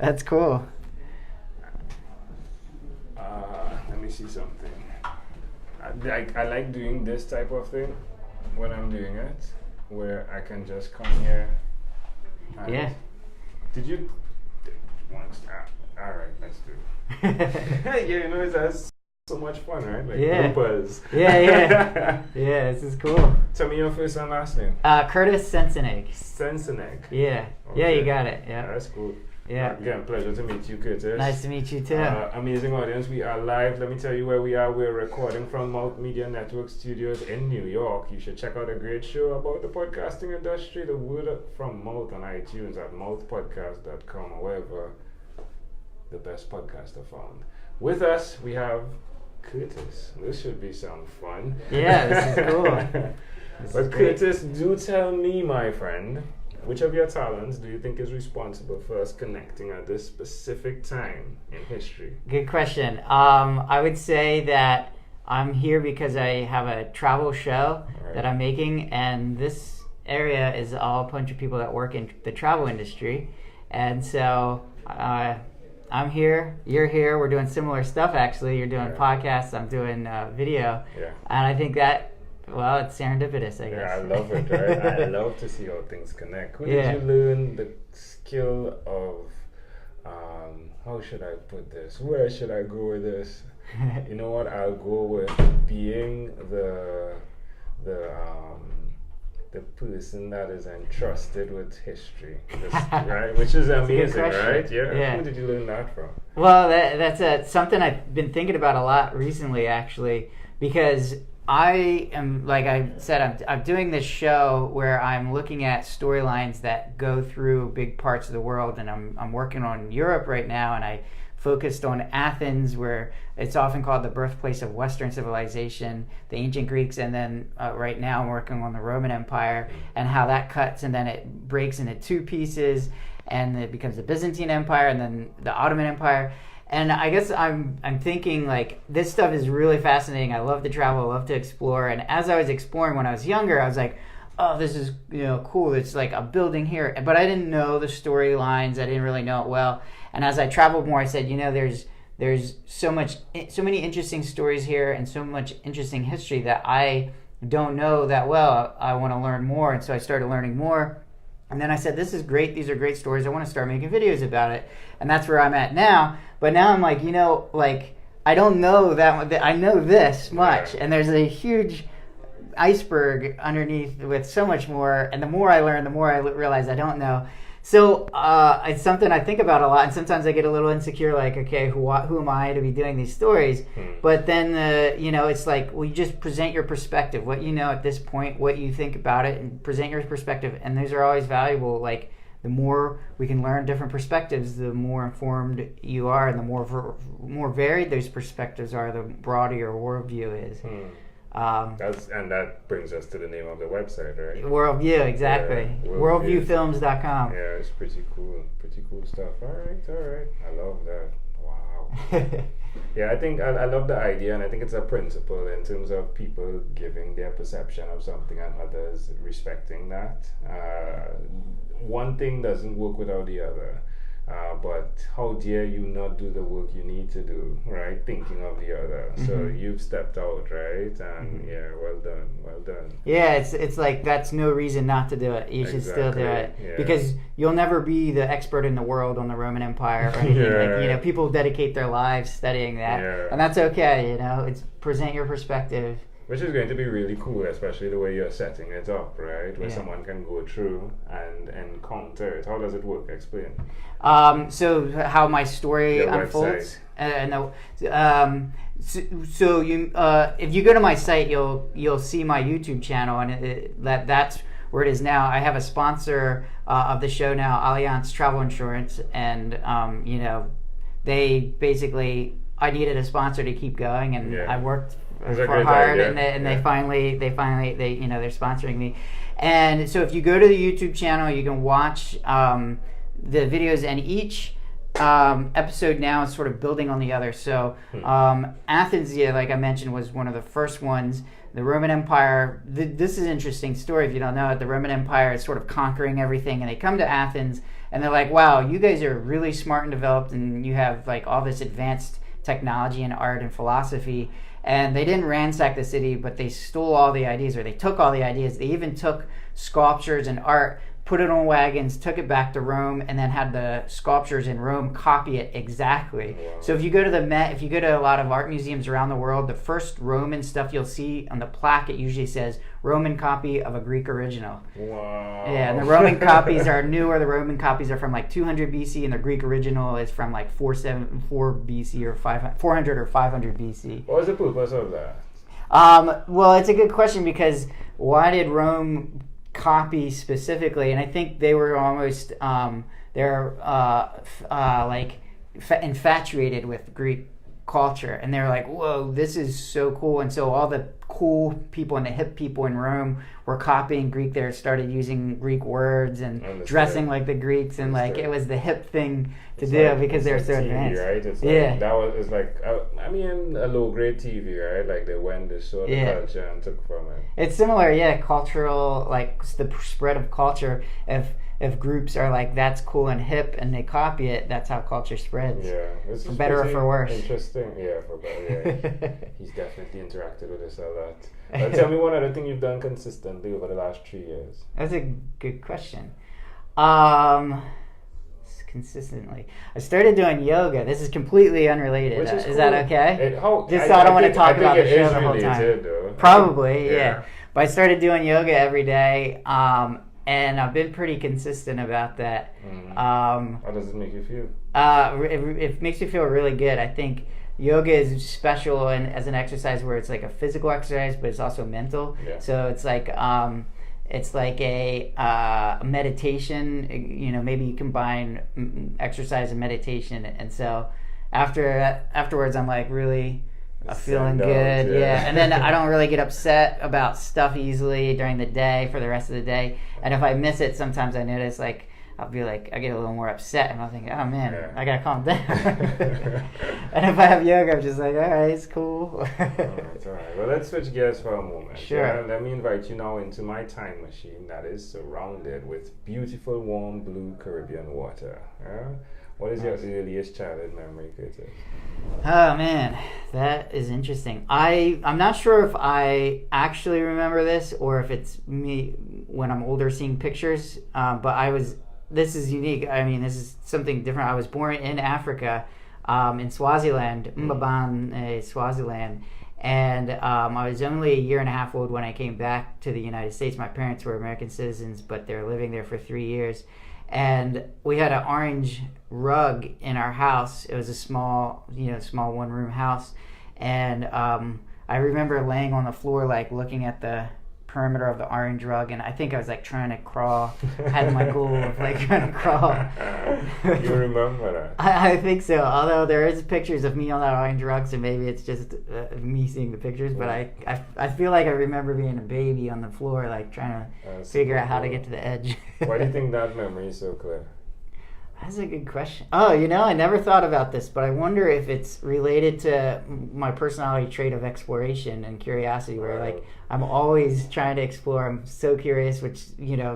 That's cool. Let me see something. I like doing this type of thing when I'm doing it, where I can just come here. Yeah. Did you? All right, let's do it. Yeah, that's so much fun, right? Like bloopers. Yeah. Yeah, this is cool. Tell me your first and last name. Curtis Sensenig. Sensenig. Yeah. Okay. Yeah, you got it. Yeah. That's cool. Yeah. Again, pleasure to meet you, Kurtis. Nice to meet you too. Amazing audience. We are live. Let me tell you where we are. We're recording from Multimedia Network Studios in New York. You should check out a great show about the podcasting industry, The Word from Mouth on iTunes at mouthpodcast.com or wherever the best podcasts are found. With us, we have Kurtis. This should be some fun. Yeah, this is cool. But Kurtis, do tell me, my friend, which of your talents do you think is responsible for us connecting at this specific time in history? Good question. I would say that I'm here because I have a travel show that I'm making, and this area is all a bunch of people that work in the travel industry. And so I'm here, you're here, we're doing similar stuff actually. You're doing podcasts, I'm doing video. Yeah. And I think that, well, it's serendipitous, I guess. Yeah, I love it, right? I love to see how things connect. When did you learn the skill of, how should I put this? Where should I go with this? You know what? I'll go with being the person that is entrusted with history, right? Which is amazing, right? Yeah. Who did you learn that from? Well, that's something I've been thinking about a lot recently, actually, because I am, like I said, I'm doing this show where I'm looking at storylines that go through big parts of the world, and I'm working on Europe right now, and I focused on Athens, where it's often called the birthplace of Western civilization, the ancient Greeks, and then right now I'm working on the Roman Empire and how that cuts, and then it breaks into two pieces, and it becomes the Byzantine Empire and then the Ottoman Empire. And I guess I'm thinking, like, this stuff is really fascinating. I love to travel, I love to explore. And as I was exploring when I was younger, I was like, oh, this is cool. It's like a building here. But I didn't know the storylines. I didn't really know it well. And as I traveled more, I said, there's so many interesting stories here and so much interesting history that I don't know that well. I want to learn more. And so I started learning more. And then I said, this is great. These are great stories. I want to start making videos about it. And that's where I'm at now. But now I'm like, I don't know that. I know this much. And there's a huge iceberg underneath with so much more. And the more I learn, the more I realize I don't know. So it's something I think about a lot. And sometimes I get a little insecure, like, okay, who am I to be doing these stories? But then, it's like, well, you just present your perspective, what you know at this point, what you think about it, and present your perspective. And those are always valuable. Like, the more we can learn different perspectives, the more informed you are, and the more varied those perspectives are, the broader your worldview is. That brings us to the name of the website, right? Worldview, exactly. Worldviewfilms.com. Yeah, it's pretty cool stuff. All right. I love that. Wow. Yeah, I think I love the idea, and I think it's a principle in terms of people giving their perception of something and others respecting that. One thing doesn't work without the other. But how dare you not do the work you need to do, right? Thinking of the other. So you've stepped out, right? And well done. Yeah, it's like that's no reason not to do it. You should still do it because you'll never be the expert in the world on the Roman Empire or anything. Like, people dedicate their lives studying that, and that's okay. It's present your perspective. Which is going to be really cool, especially the way you're setting it up, right? Where someone can go through and encounter it. How does it work? Explain. So how my story unfolds. So you, if you go to my site, you'll see my YouTube channel, and that's where it is now. I have a sponsor of the show now, Allianz Travel Insurance, and they basically, I needed a sponsor to keep going, and I worked for hard, and they finally they're sponsoring me. And so if you go to the YouTube channel, you can watch the videos, and each episode now is sort of building on the other. So Athens, like I mentioned, was one of the first ones. The Roman Empire, this is an interesting story if you don't know it. The Roman Empire is sort of conquering everything, and they come to Athens, and they're like, wow, you guys are really smart and developed, and you have like all this advanced technology and art and philosophy. And they didn't ransack the city, but they stole all the ideas, or they took all the ideas. They even took sculptures and art, put it on wagons, took it back to Rome, and then had the sculptures in Rome copy it exactly. Wow. So if you go to the Met, if you go to a lot of art museums around the world, the first Roman stuff you'll see on the plaque, it usually says Roman copy of a Greek original. Wow. Yeah, and the Roman copies are newer. The Roman copies are from like 200 BC, and the Greek original is from like 474 BC or 400 or 500 BC. What was the purpose of that? Well, it's a good question, because why did Rome copy specifically? And I think they were almost infatuated with Greek culture, and they're like, whoa, this is so cool. And so all the cool people and the hip people in Rome were copying Greek. They started using Greek words and dressing like the Greeks, and like it was the hip thing to do because they're so advanced. Right? It's like, it's like I mean, a low grade TV, right? Like they went, they saw the culture and took from it. It's similar, cultural, like the spread of culture. If groups are like, that's cool and hip, and they copy it, that's how culture spreads. Yeah, it's for better or for worse. Interesting, for better. Yeah, he's definitely interacted with us a lot. But tell me one other thing you've done consistently over the last 3 years. That's a good question. Consistently, I started doing yoga. This is completely unrelated. Is cool. That okay? Just I don't want to talk about the show the whole time. Though. Probably, yeah. But I started doing yoga every day. And I've been pretty consistent about that. How does it make you feel? It makes me feel really good. I think yoga is special and as an exercise where it's like a physical exercise, but it's also mental. Yeah. So it's like a meditation. Maybe you combine exercise and meditation, and so afterwards, I'm like really. Feeling good, yeah. And then I don't really get upset about stuff easily during the day for the rest of the day. And if I miss it, sometimes I notice like I'll be like I get a little more upset, and I'll think, oh man, I gotta calm down. And if I have yoga, I'm just like, all right, it's cool. It's all right. Well, let's switch gears for a moment. Sure. Yeah, let me invite you now into my time machine that is surrounded with beautiful, warm, blue Caribbean water. What is your earliest childhood memory, Kurtis? Oh man, that is interesting. I'm not sure if I actually remember this or if it's me when I'm older seeing pictures. But this is unique. I mean, this is something different. I was born in Africa, in Swaziland, Mbabane, Swaziland. And I was only a year and a half old when I came back to the United States. My parents were American citizens, but they're living there for 3 years. And we had an orange rug in our house. It was a small one-room house. And I remember laying on the floor, like looking at the perimeter of the orange rug, and I think I was like trying to crawl. I had my goal of like trying to crawl. You remember that? I think so. Although there is pictures of me on that orange rug, so maybe it's just me seeing the pictures. But I feel like I remember being a baby on the floor, like trying to figure out how to get to the edge. Why do you think that memory is so clear? That's a good question. Oh, I never thought about this, but I wonder if it's related to my personality trait of exploration and curiosity, where like I'm always trying to explore. I'm so curious, which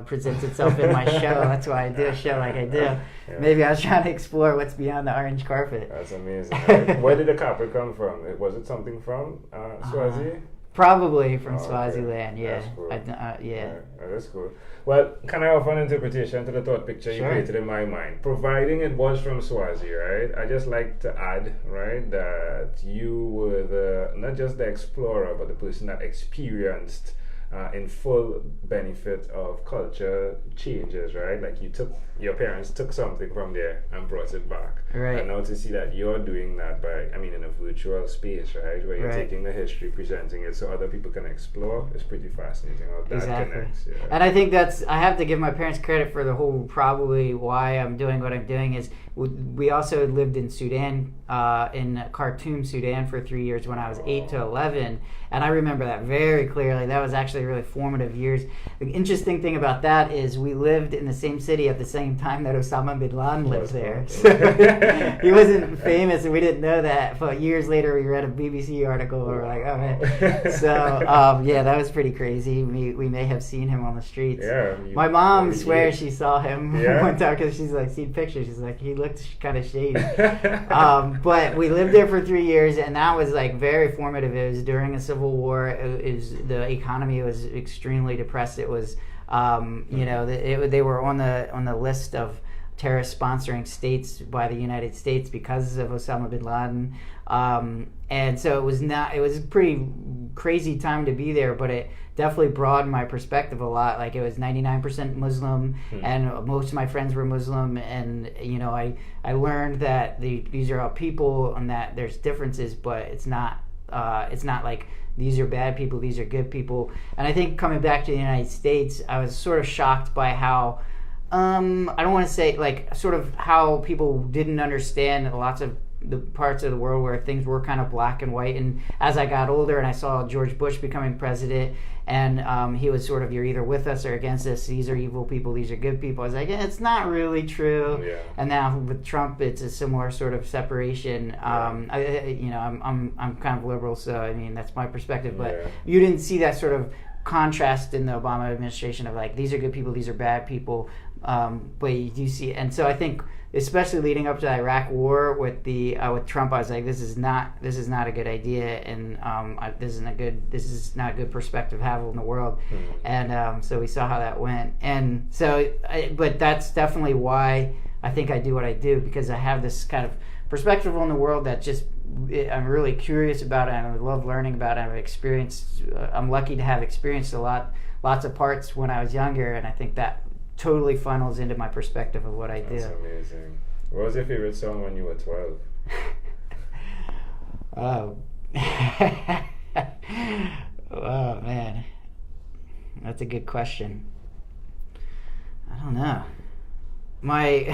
presents itself in my show. That's why I do a show like I do. Yeah. Maybe I was trying to explore what's beyond the orange carpet. That's amazing. Where did the carpet come from? Was it something from Swazi? Probably from Swaziland, yeah. That's cool. Yeah. That's cool. Well, can I offer an interpretation to the thought picture you created in my mind? Providing it was from Swazi, right? I just like to add, right, that you were not just the explorer, but the person that experienced in full benefit of culture changes, right? Like your parents took something from there and brought it back. Right. And now to see that you're doing that in a virtual space, right? Where you're taking the history, presenting it so other people can explore, is pretty fascinating how that connects. Yeah. And I think I have to give my parents credit for the whole, probably why I'm doing what I'm doing is we also lived in Sudan, in Khartoum, Sudan for 3 years when I was 8 to 11. And I remember that very clearly. That was actually really formative years. The interesting thing about that is we lived in the same city at the same same time that Osama bin Laden lived there. Okay. So he wasn't famous, and we didn't know that. But years later, we read a BBC article, and we're like, oh man. So yeah, that was pretty crazy. We may have seen him on the streets. Yeah. My mom swears she saw him Yeah? one time because she's like seen pictures. She's like, he looked kind of shady. But we lived there for 3 years, and that was like very formative. It was during a civil war. The economy was extremely depressed. It was, they were on the list of terrorist sponsoring states by the United States because of Osama bin Laden, and so it was a pretty crazy time to be there, but it definitely broadened my perspective a lot. Like, it was 99% Muslim, and most of my friends were Muslim, and I learned that these are all people and that there's differences, but it's not like these are bad people, these are good people. And I think coming back to the United States, I was sort of shocked by how I don't want to say, like, sort of how people didn't understand lots of the parts of the world where things were kind of black and white. And as I got older and I saw George Bush becoming president, and he was sort of, you're either with us or against us, these are evil people, these are good people, I was like, it's not really true. Yeah. And now with Trump, it's a similar sort of separation. I'm kind of liberal, so I mean, that's my perspective, but you didn't see that sort of contrast in the Obama administration of like, these are good people, these are bad people. But you do see, and so I think, especially leading up to the Iraq War with Trump, I was like, this is not a good idea, and this is not a good perspective to have in the world. And so we saw how that went, and so, but that's definitely why I think I do what I do, because I have this kind of perspective on the world that just I'm really curious about it, and I love learning about it. I'm lucky to have experienced lots of parts when I was younger, and I think that totally funnels into my perspective of what I do. That's amazing. What was your favorite song when you were 12? Oh. Oh, man. That's a good question. I don't know. My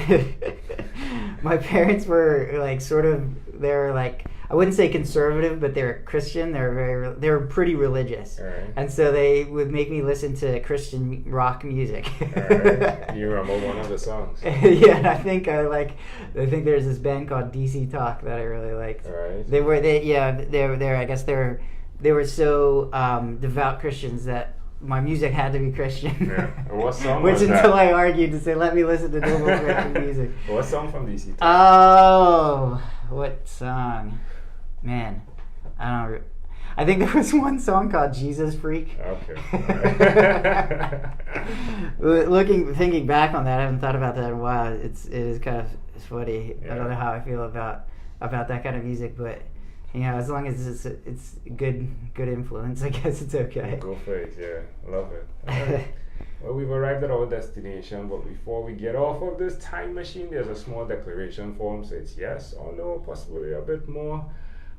my parents were like they were like, I wouldn't say conservative, but they were Christian. They were pretty religious, Right. and so they would make me listen to Christian rock music. Right. You remember one of the songs? Yeah, and I think there's this band called DC Talk that I really liked. Right. They were so devout Christians that my music had to be Christian. Yeah. What song Which was until that? I argued to say, let me listen to normal Christian music. What song from DC? Oh, what song? Man, I think there was one song called Jesus Freak. Okay. Thinking back on that, I haven't thought about that in a while. It is kind of funny. Yeah. I don't know how I feel about that kind of music, but as long as it's good influence, I guess it's okay. Go for it, yeah. Love it. Right. Well, we've arrived at our destination, but before we get off of this time machine, there's a small declaration form. So it's yes or no, possibly a bit more.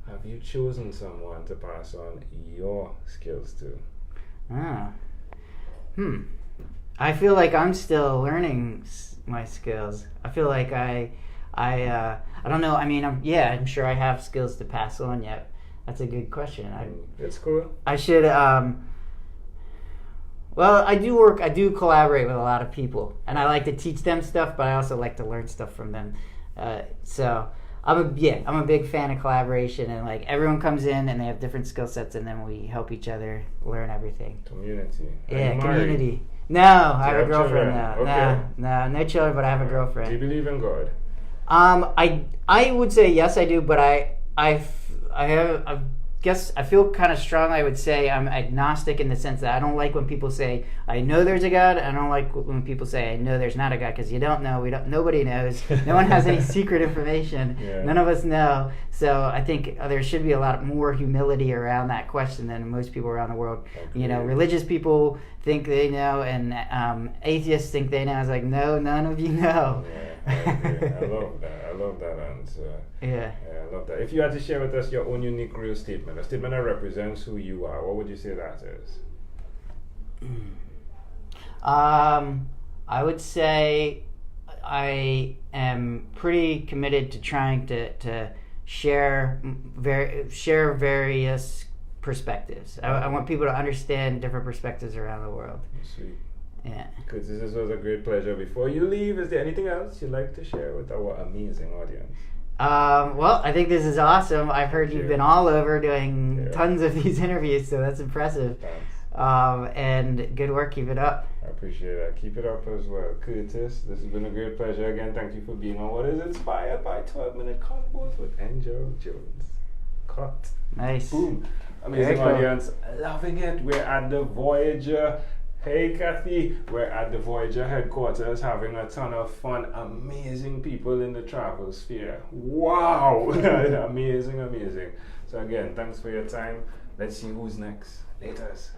Have you chosen someone to pass on your skills to? I feel like I'm still learning my skills. I feel like I don't know. I mean, I'm sure I have skills to pass on yet. That's a good question. It's cool. I should. Well, I do collaborate with a lot of people, and I like to teach them stuff, but I also like to learn stuff from them. So I'm a big fan of collaboration, and like everyone comes in and they have different skill sets, and then we help each other learn everything. Community. Yeah, community. No, I have a girlfriend now. Okay. No children, but I have a girlfriend. Do you believe in God? I would say yes, I do, but I guess I feel kind of strongly. I would say I'm agnostic in the sense that I don't like when people say I know there's a God. I don't like when people say I know there's not a God, because you don't know. Nobody knows. No one has any secret information. Yeah. None of us know. So I think there should be a lot more humility around that question than most people around the world. Okay. Religious people think they know, and atheists think they know. I was like, no, none of you know. Yeah, I love that answer. Yeah, I love that. If you had to share with us your own unique real statement, a statement that represents who you are, what would you say that is? I would say I am pretty committed to trying to share various perspectives. I want people to understand different perspectives around the world. Sweet. Yeah. Kurtis, this was a great pleasure. Before you leave, is there anything else you'd like to share with our amazing audience? Well, I think this is awesome. I've heard you've been all over doing Yeah. tons of these interviews, so that's impressive. Thanks. And good work. Keep it up. I appreciate that. Keep it up as well. Kurtis, this has been a great pleasure. Again, thank you for being on what is inspired by 12-minute convos with Angel Jones. Cut. Nice. Boom. Amazing Very cool. audience. Loving it. We're at the Voyager. Hey, Kathy. We're at the Voyager headquarters having a ton of fun. Amazing people in the travel sphere. Wow. Amazing, amazing. So again, thanks for your time. Let's see who's next. Laters.